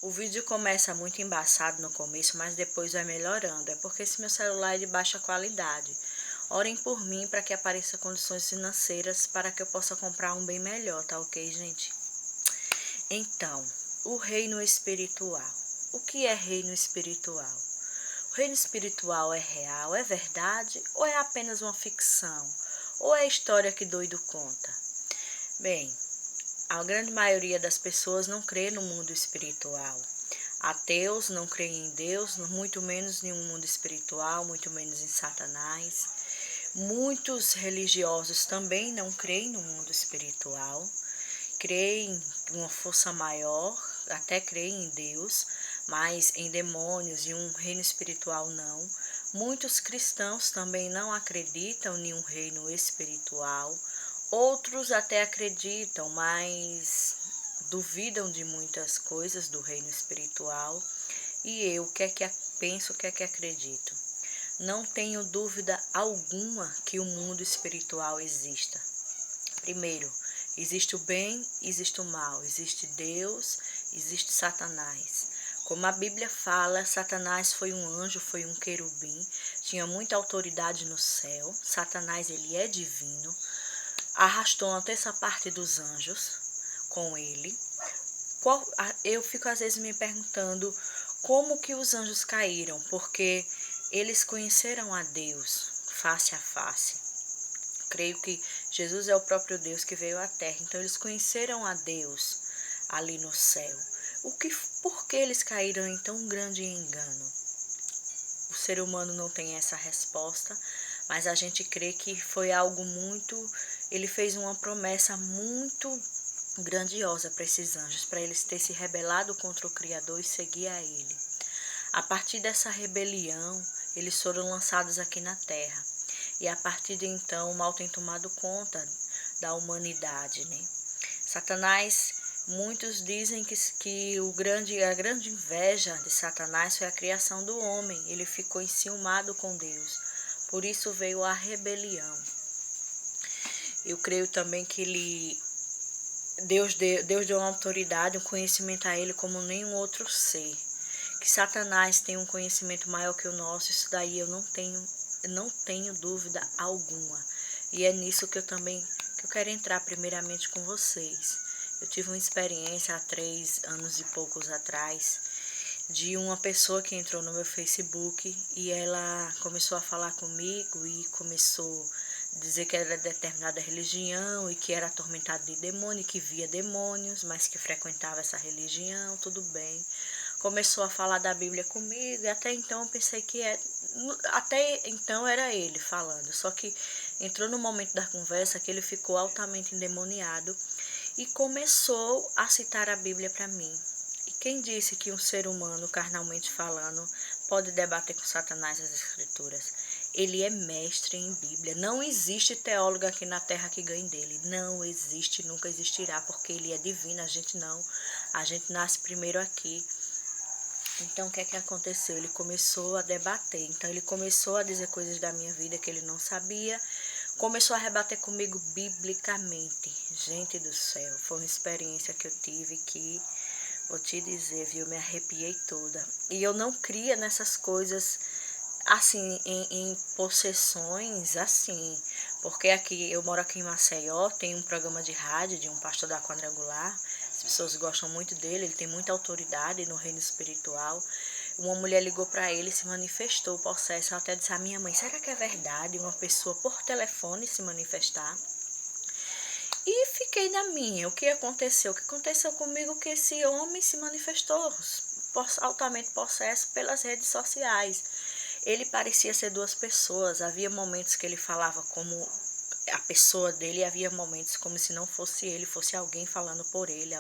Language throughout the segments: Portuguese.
O vídeo começa muito embaçado no começo, mas depois vai melhorando. É porque esse meu celular é de baixa qualidade. Orem por mim para que apareça condições financeiras para que eu possa comprar um bem melhor, tá ok, gente? Então, o reino espiritual. O que é reino espiritual? O reino espiritual é real, é verdade ou é apenas uma ficção? Ou é história que doido conta? Bem, a grande maioria das pessoas não crê no mundo espiritual. Ateus não creem em Deus, muito menos em um mundo espiritual, muito menos em Satanás. Muitos religiosos também não creem no mundo espiritual, creem em uma força maior, até creem em Deus, mas em demônios e um reino espiritual não. Muitos cristãos também não acreditam em um reino espiritual. Outros até acreditam, mas duvidam de muitas coisas do reino espiritual. E eu, o que é que penso, o que é que acredito? Não tenho dúvida alguma que o mundo espiritual exista. Primeiro, existe o bem, existe o mal, existe Deus, existe Satanás. Como a Bíblia fala, Satanás foi um anjo, foi um querubim, tinha muita autoridade no céu. Satanás, ele é divino, arrastou uma terça parte dos anjos com ele. Eu fico às vezes me perguntando como que os anjos caíram, porque eles conheceram a Deus face a face. Creio que Jesus é o próprio Deus que veio à terra, então eles conheceram a Deus ali no céu. Por que eles caíram em tão grande engano? O ser humano não tem essa resposta, mas a gente crê que foi algo muito. Ele fez uma promessa muito grandiosa para esses anjos, para eles terem se rebelado contra o Criador e seguir a Ele. A partir dessa rebelião, eles foram lançados aqui na terra. E a partir de então, o mal tem tomado conta da humanidade, né? Satanás, muitos dizem que a grande inveja de Satanás foi a criação do homem. Ele ficou enciumado com Deus. Por isso veio a rebelião. Eu creio também que Deus deu uma autoridade, um conhecimento a ele como nenhum outro ser. Que Satanás tem um conhecimento maior que o nosso, isso daí eu não tenho dúvida alguma. E é nisso que eu quero entrar primeiramente com vocês. Eu tive uma experiência há 3 anos e poucos atrás de uma pessoa que entrou no meu Facebook e ela começou a falar comigo e começou a dizer que era de determinada religião e que era atormentado de demônio, que via demônios, mas que frequentava essa religião, tudo bem. Começou a falar da Bíblia comigo e até então eu pensei que até então era ele falando, só que entrou no momento da conversa que ele ficou altamente endemoniado e começou a citar a Bíblia para mim. E quem disse que um ser humano, carnalmente falando, pode debater com Satanás as Escrituras? Ele é mestre em Bíblia. Não existe teólogo aqui na terra que ganhe dele. Não existe, nunca existirá, porque ele é divino, a gente não. A gente nasce primeiro aqui. Então, o que é que aconteceu? Ele começou a debater. Então, ele começou a dizer coisas da minha vida que ele não sabia. Começou a rebater comigo biblicamente. Gente do céu, foi uma experiência que eu tive que, vou te dizer, viu, me arrepiei toda. E eu não cria nessas coisas, assim, em possessões, assim. Porque aqui, eu moro aqui em Maceió, tem um programa de rádio de um pastor da Quadrangular. As pessoas gostam muito dele, ele tem muita autoridade no reino espiritual. Uma mulher ligou para ele e se manifestou possessa. Ela até disse à minha mãe, será que é verdade uma pessoa por telefone se manifestar? E fiquei na minha. O que aconteceu? O que aconteceu comigo é que esse homem se manifestou altamente possesso pelas redes sociais. Ele parecia ser 2 pessoas. Havia momentos que ele falava como a pessoa dele, havia momentos como se não fosse ele, fosse alguém falando por ele,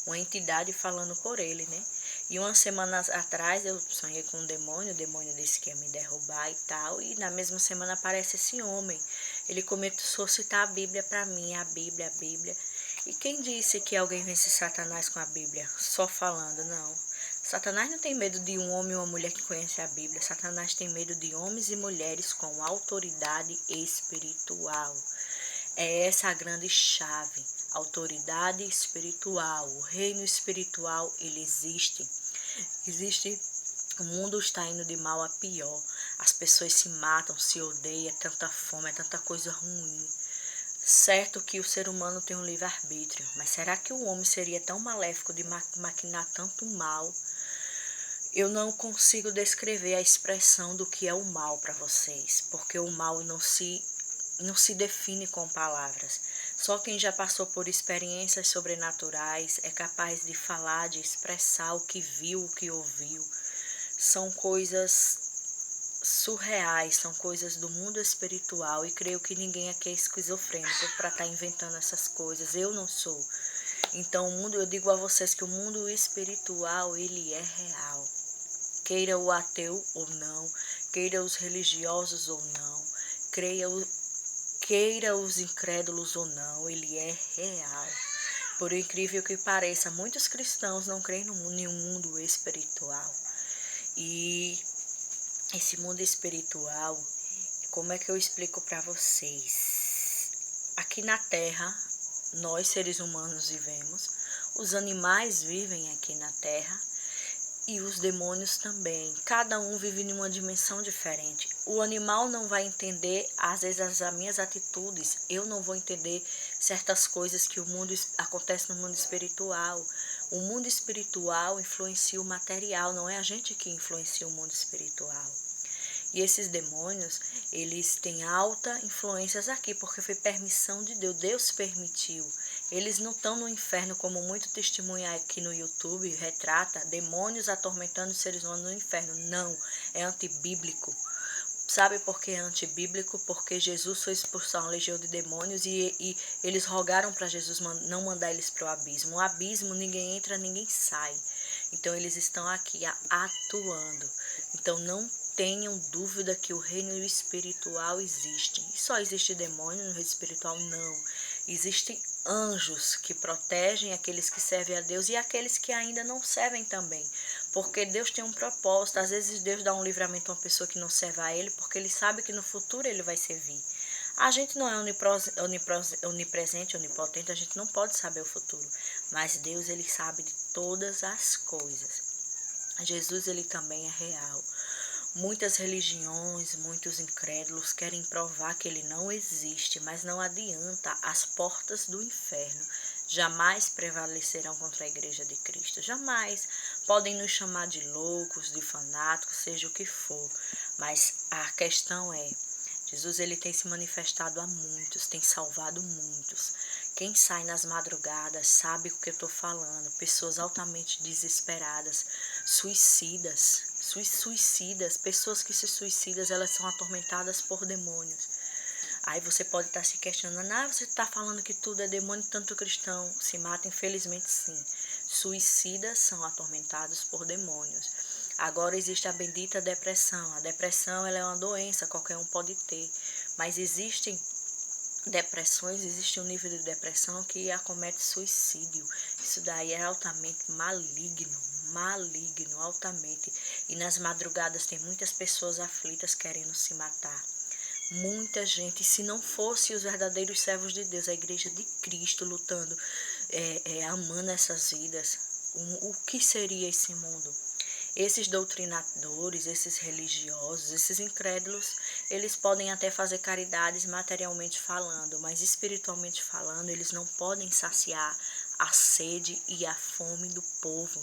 uma entidade falando por ele, né? E umas semanas atrás eu sonhei com um demônio, o demônio disse que ia me derrubar e tal, e na mesma semana aparece esse homem. Ele começou a citar a Bíblia para mim, a Bíblia, a Bíblia. E quem disse que alguém vence Satanás com a Bíblia? Só falando, não. Satanás não tem medo de um homem ou uma mulher que conhece a Bíblia. Satanás tem medo de homens e mulheres com autoridade espiritual. É essa a grande chave. autoridade espiritual, o reino espiritual, ele existe. Existe, o mundo está indo de mal a pior. As pessoas se matam, se odeiam, é tanta fome, é tanta coisa ruim. Certo que o ser humano tem um livre-arbítrio, mas será que o homem seria tão maléfico de maquinar tanto mal? Eu não consigo descrever a expressão do que é o mal para vocês, porque o mal não se define com palavras. Só quem já passou por experiências sobrenaturais é capaz de falar, de expressar o que viu, o que ouviu. São coisas surreais, são coisas do mundo espiritual e creio que ninguém aqui é esquizofrênico para estar inventando essas coisas. Eu não sou. Então, eu digo a vocês que o mundo espiritual, ele é real. Queira o ateu ou não, queira os religiosos ou não, queira os incrédulos ou não, ele é real. Por incrível que pareça, muitos cristãos não creem em um mundo espiritual. E esse mundo espiritual, como é que eu explico para vocês? Aqui na Terra, nós seres humanos vivemos, os animais vivem aqui na Terra e os demônios também. Cada um vive em uma dimensão diferente. O animal não vai entender, às vezes, as minhas atitudes. Eu não vou entender certas coisas que acontece no mundo espiritual. O mundo espiritual influencia o material, não é a gente que influencia o mundo espiritual. E esses demônios, eles têm alta influências aqui, porque foi permissão de Deus. Deus permitiu. Eles não estão no inferno, como muito testemunha aqui no YouTube retrata, demônios atormentando os seres humanos no inferno. Não, é antibíblico. Sabe por que é antibíblico? Porque Jesus foi expulsar uma legião de demônios e eles rogaram para Jesus não mandar eles para o abismo. O abismo, ninguém entra, ninguém sai. Então, eles estão aqui atuando. Então, não tenham dúvida que o reino espiritual existe. E só existe demônio no reino espiritual? Não. Existem anjos que protegem aqueles que servem a Deus e aqueles que ainda não servem também. Porque Deus tem um propósito. Às vezes Deus dá um livramento a uma pessoa que não serve a Ele, porque Ele sabe que no futuro Ele vai servir. A gente não é onipresente, onipotente, a gente não pode saber o futuro. Mas Deus, Ele sabe de todas as coisas. Jesus, Ele também é real. Muitas religiões, muitos incrédulos querem provar que ele não existe, mas não adianta, as portas do inferno jamais prevalecerão contra a igreja de Cristo. Jamais. Podem nos chamar de loucos, de fanáticos, seja o que for, mas a questão é, Jesus, ele tem se manifestado a muitos, tem salvado muitos. Quem sai nas madrugadas sabe o que eu estou falando. Pessoas altamente desesperadas, suicidas, pessoas que se suicidam, elas são atormentadas por demônios. Aí você pode estar se questionando, você está falando que tudo é demônio, tanto cristão se mata, infelizmente sim. Suicidas são atormentados por demônios. Agora existe a bendita depressão. A depressão, ela é uma doença, qualquer um pode ter. Mas existem depressões, existe um nível de depressão que acomete suicídio. Isso daí é altamente maligno, altamente. E nas madrugadas tem muitas pessoas aflitas querendo se matar. Muita gente, se não fosse os verdadeiros servos de Deus, a igreja de Cristo lutando, amando essas vidas, o que seria esse mundo? Esses doutrinadores, esses religiosos, esses incrédulos, eles podem até fazer caridades materialmente falando, mas espiritualmente falando, eles não podem saciar a sede e a fome do povo,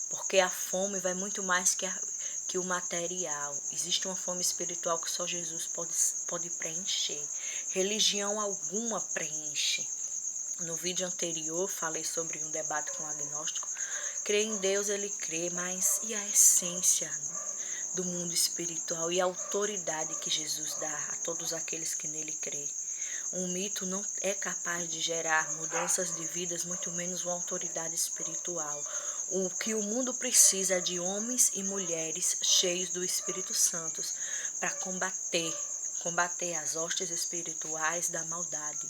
porque a fome vai muito mais que o material. Existe uma fome espiritual que só Jesus pode preencher. Religião alguma preenche. No vídeo anterior, falei sobre um debate com o agnóstico. Crer em Deus, ele crê, mas e a essência do mundo espiritual e a autoridade que Jesus dá a todos aqueles que nele crê? Um mito não é capaz de gerar mudanças de vidas, muito menos uma autoridade espiritual. O que o mundo precisa é de homens e mulheres cheios do Espírito Santo para combater as hostes espirituais da maldade.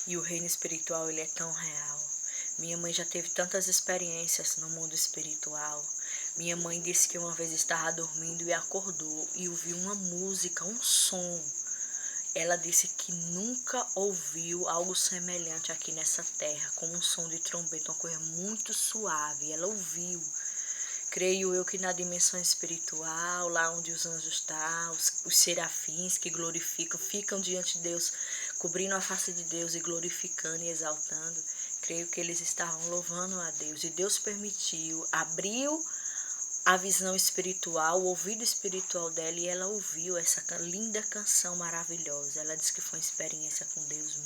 E o reino espiritual, ele é tão real. Minha mãe já teve tantas experiências no mundo espiritual. Minha mãe disse que uma vez estava dormindo e acordou e ouviu uma música, um som. Ela disse que nunca ouviu algo semelhante aqui nessa terra, como um som de trombeta, uma coisa muito suave. Ela ouviu. Creio eu que na dimensão espiritual, lá onde os anjos estão, os serafins que glorificam, ficam diante de Deus, cobrindo a face de Deus e glorificando e exaltando. Creio que eles estavam louvando a Deus. E Deus permitiu, abriu a visão espiritual, o ouvido espiritual dela, e ela ouviu essa linda canção maravilhosa. Ela disse que foi uma experiência com Deus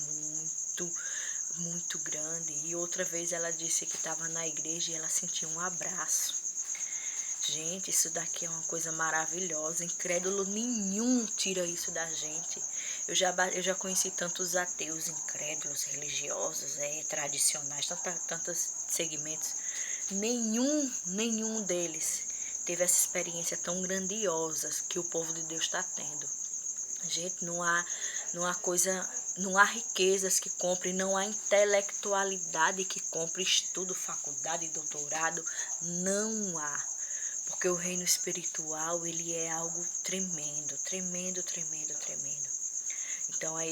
muito grande. E outra vez ela disse que estava na igreja e ela sentiu um abraço. Gente, isso daqui é uma coisa maravilhosa. Incrédulo nenhum tira isso da gente. Eu já conheci tantos ateus, incrédulos, religiosos, tradicionais, tantos segmentos. Nenhum deles teve essa experiência tão grandiosa que o povo de Deus está tendo. Gente, não há coisa, não há riquezas que compre, não há intelectualidade que compre estudo, faculdade, doutorado, não há. Porque o reino espiritual, ele é algo tremendo, tremendo, tremendo, tremendo. Então é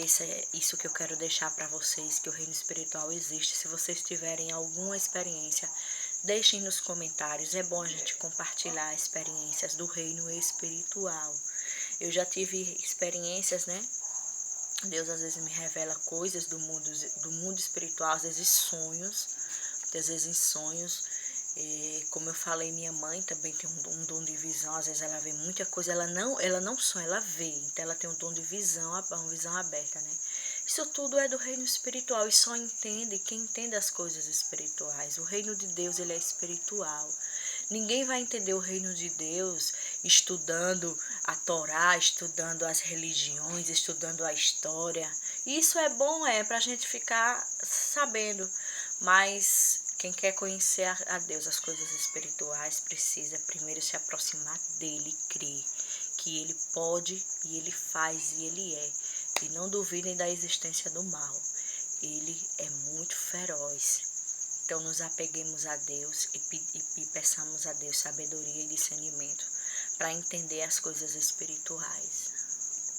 isso que eu quero deixar para vocês, que o reino espiritual existe. Se vocês tiverem alguma experiência, deixem nos comentários. É bom a gente compartilhar experiências do reino espiritual. Eu já tive experiências, né? Deus às vezes me revela coisas do mundo espiritual, às vezes sonhos, muitas vezes em sonhos. Como eu falei, minha mãe também tem um dom de visão, às vezes ela vê muita coisa, ela não sonha, ela vê, então ela tem um dom de visão, uma visão aberta, né? Isso tudo é do reino espiritual e só entende quem entende as coisas espirituais. O reino de Deus, ele é espiritual. Ninguém vai entender o reino de Deus estudando a Torá, estudando as religiões, estudando a história. Isso é bom, para a gente ficar sabendo, mas quem quer conhecer a Deus, as coisas espirituais, precisa primeiro se aproximar dele e crer que ele pode e ele faz e ele é. E não duvidem da existência do mal. Ele é muito feroz. Então nos apeguemos a Deus e peçamos a Deus sabedoria e discernimento para entender as coisas espirituais.